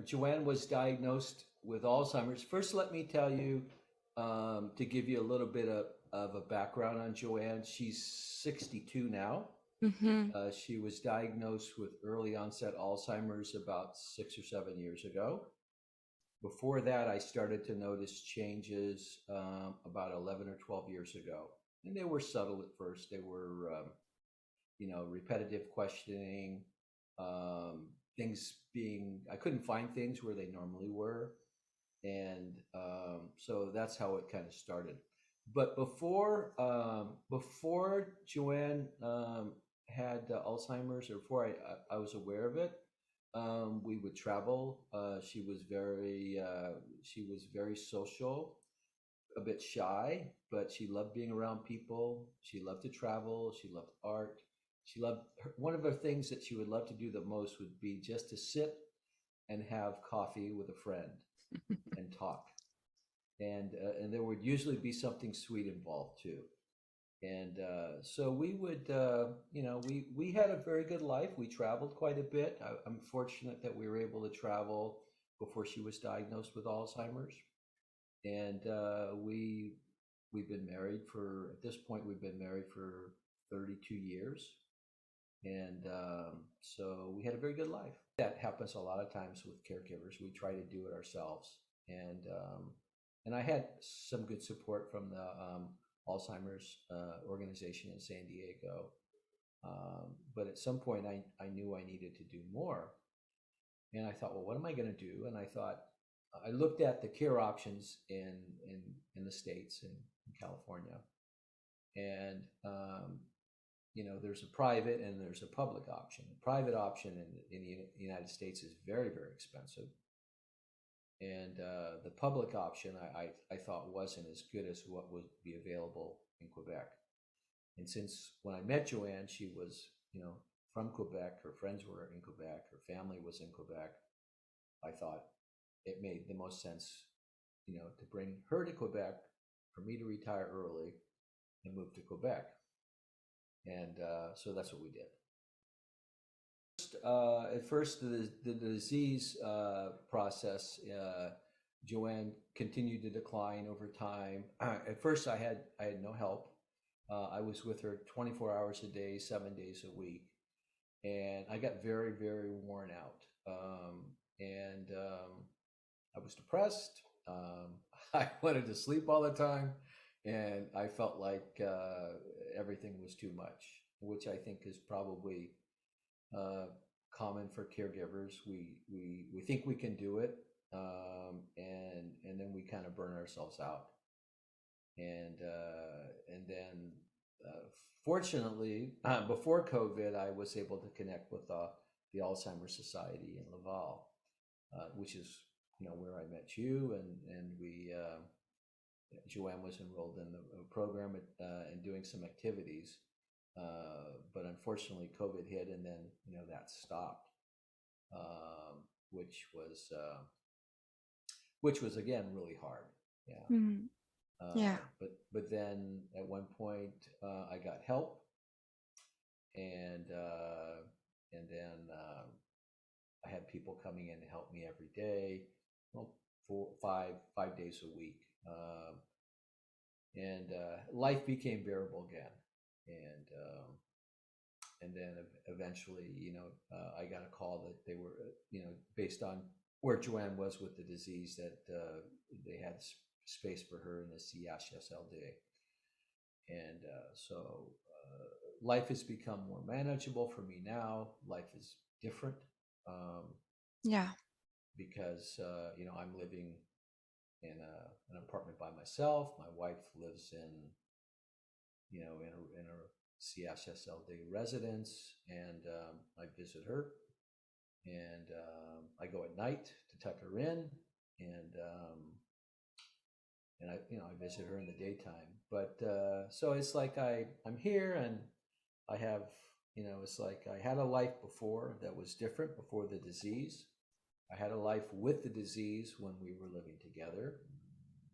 Joanne was diagnosed with Alzheimer's. First, let me tell you, to give you a little bit of a background on Joanne. She's 62 now. Mm-hmm. She was diagnosed with early onset Alzheimer's about 6 or 7 years ago. Before that, I started to notice changes about 11 or 12 years ago. And they were subtle at first. They were, repetitive questioning, things being, I couldn't find things where they normally were. And so that's how it kind of started. But before Joanne had Alzheimer's, or before I was aware of it, we would travel. She was very social, a bit shy, but she loved being around people. She loved to travel. She loved art. One of the things that she would love to do the most would be just to sit and have coffee with a friend and talk. And there would usually be something sweet involved too. And so we would, we had a very good life. We traveled quite a bit. I'm fortunate that we were able to travel before she was diagnosed with Alzheimer's. And we've been married at this point, we've been married for 32 years. And so we had a very good life. That happens a lot of times with caregivers. We try to do it ourselves. And I had some good support from the Alzheimer's organization in San Diego. But at some point, I knew I needed to do more. And I thought, well, what am I going to do? And I looked at the care options in the States, in California. And, there's a private and there's a public option. The private option in the United States is very, very expensive. And the public option, I thought wasn't as good as what would be available in Quebec. And since when I met Joanne, she was, from Quebec, her friends were in Quebec, her family was in Quebec, I thought it made the most sense, to bring her to Quebec, for me to retire early and move to Quebec. And so that's what we did. At first, the disease process, Joanne continued to decline over time. At first, I had no help. I was with her 24 hours a day, 7 days a week, and I got very, very worn out. And I was depressed. I wanted to sleep all the time, and I felt like everything was too much, which I think is probably common for caregivers. We think we can do it, and then we kind of burn ourselves out. And then fortunately, before COVID, I was able to connect with the Alzheimer's Society in Laval, which is where I met you, and we Joanne was enrolled in the program and doing some activities. But unfortunately, COVID hit, and then that stopped, which was again really hard. Yeah. Mm. Yeah. But then at one point I got help, and then I had people coming in to help me every day, well, 5 days a week, and life became bearable again. And then eventually, I got a call that they were, based on where Joanne was with the disease, that they had space for her in the CHSLD. And so life has become more manageable for me now. Life is different. Yeah. Because, I'm living in an apartment by myself. My wife lives in a CHSLD residence, and I visit her, and I go at night to tuck her in, and I visit her in the daytime. But so it's like I'm here, and I have, it's like I had a life before that was different before the disease. I had a life with the disease when we were living together.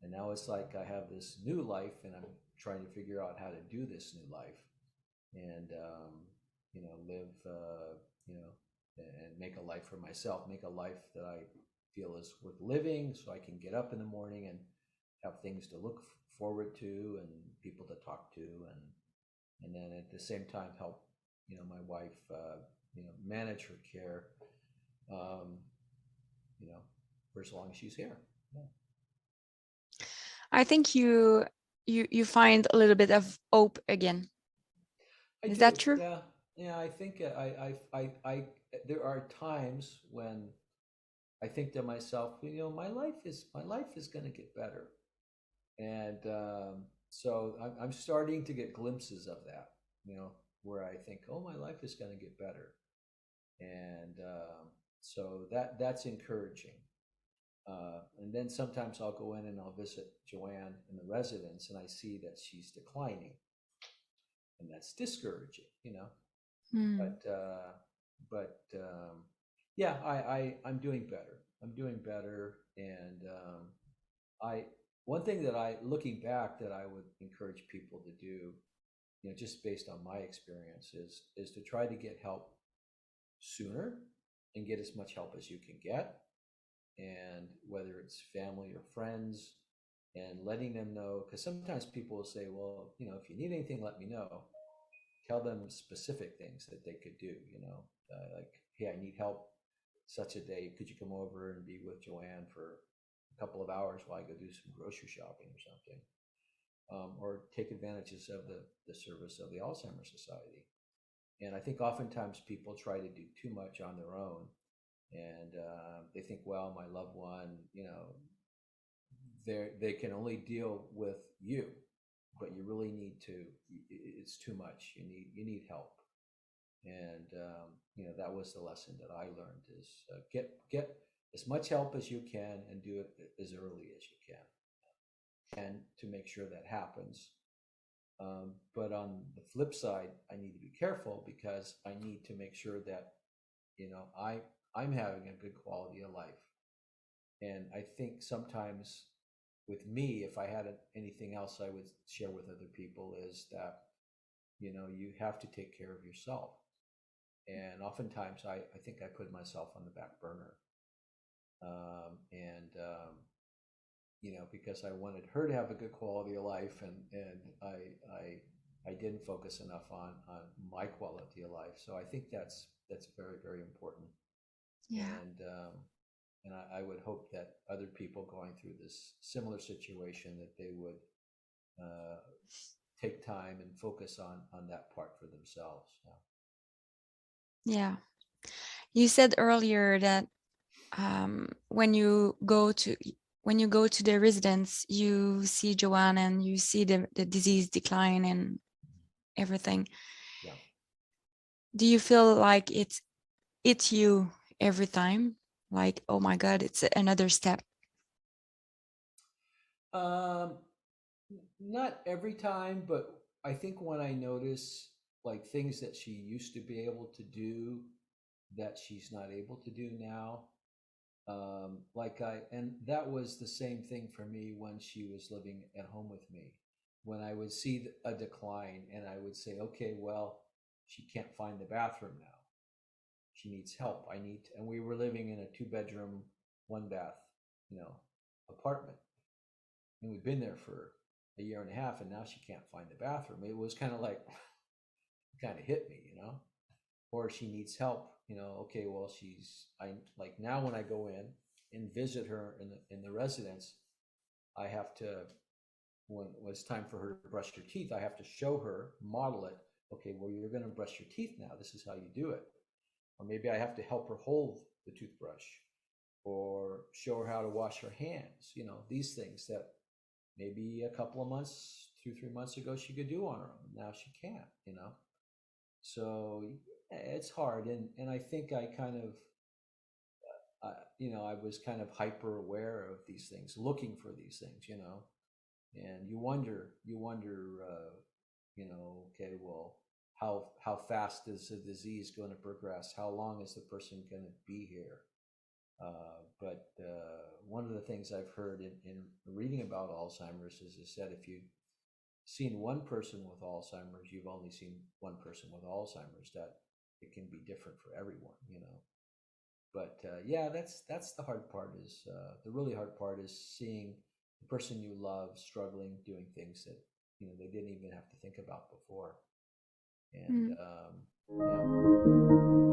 And now it's like I have this new life, and I'm trying to figure out how to do this new life, and live, and make a life for myself, make a life that I feel is worth living, so I can get up in the morning and have things to look forward to and people to talk to, and then at the same time help my wife manage her care, for as long as she's here. Yeah. I think you find a little bit of hope again. Is that true? Yeah. I think I there are times when I think to myself, my life is going to get better, and so I'm starting to get glimpses of that. Where I think, oh, my life is going to get better, and so that's encouraging. And then sometimes I'll go in and I'll visit Joanne in the residence, and I see that she's declining, and that's discouraging, But yeah, I'm doing better. And one thing that looking back, that I would encourage people to do, just based on my experience, is to try to get help sooner and get as much help as you can get. And whether it's family or friends, and letting them know, because sometimes people will say, well, if you need anything, let me know. Tell them specific things that they could do, like, hey, I need help such a day. Could you come over and be with Joanne for a couple of hours while I go do some grocery shopping or something? Or take advantages of the service of the Alzheimer's Society. And I think oftentimes people try to do too much on their own. And they think, well, my loved one, they can only deal with you, but you really need to. It's too much. You need help, and that was the lesson that I learned: is get as much help as you can and do it as early as you can, and to make sure that happens. But on the flip side, I need to be careful, because I need to make sure that I'm having a good quality of life. And I think sometimes with me, if I had anything else I would share with other people, is that, you have to take care of yourself. And oftentimes I think I put myself on the back burner. Because I wanted her to have a good quality of life, and I didn't focus enough on my quality of life. So I think that's very, very important. Yeah. And I would hope that other people going through this similar situation, that they would take time and focus on that part for themselves. Yeah. You said earlier that when you go to the residence, you see Joanne and you see the disease decline and everything. Yeah. Do you feel like it's you every time? Like, oh my God, it's another step. Not every time, but I think when I notice, like, things that she used to be able to do that she's not able to do now. And that was the same thing for me when she was living at home with me. When I would see a decline, and I would say, okay, well, she can't find the bathroom now. She needs help. And we were living in a 2-bedroom, 1-bath, apartment. And we've been there for a year and a half, and now she can't find the bathroom. It was kind of like, kind of hit me, or she needs help, okay, well, I like, now when I go in and visit her in the residence, I have to, when it's time for her to brush her teeth, I have to show her, model it. Okay, well, you're going to brush your teeth now. This is how you do it. Or maybe I have to help her hold the toothbrush, or show her how to wash her hands. These things that maybe a couple of months, 2-3 months ago, she could do on her own. Now she can't. So it's hard, and I think I kind of, I was kind of hyper aware of these things, looking for these things, and you wonder, okay, well, how fast is the disease going to progress? How long is the person going to be here? But one of the things I've heard in reading about Alzheimer's is that if you've seen one person with Alzheimer's, you've only seen one person with Alzheimer's, that it can be different for everyone, But yeah, that's the hard part. Is the really hard part is seeing the person you love struggling, doing things that they didn't even have to think about before. And yeah.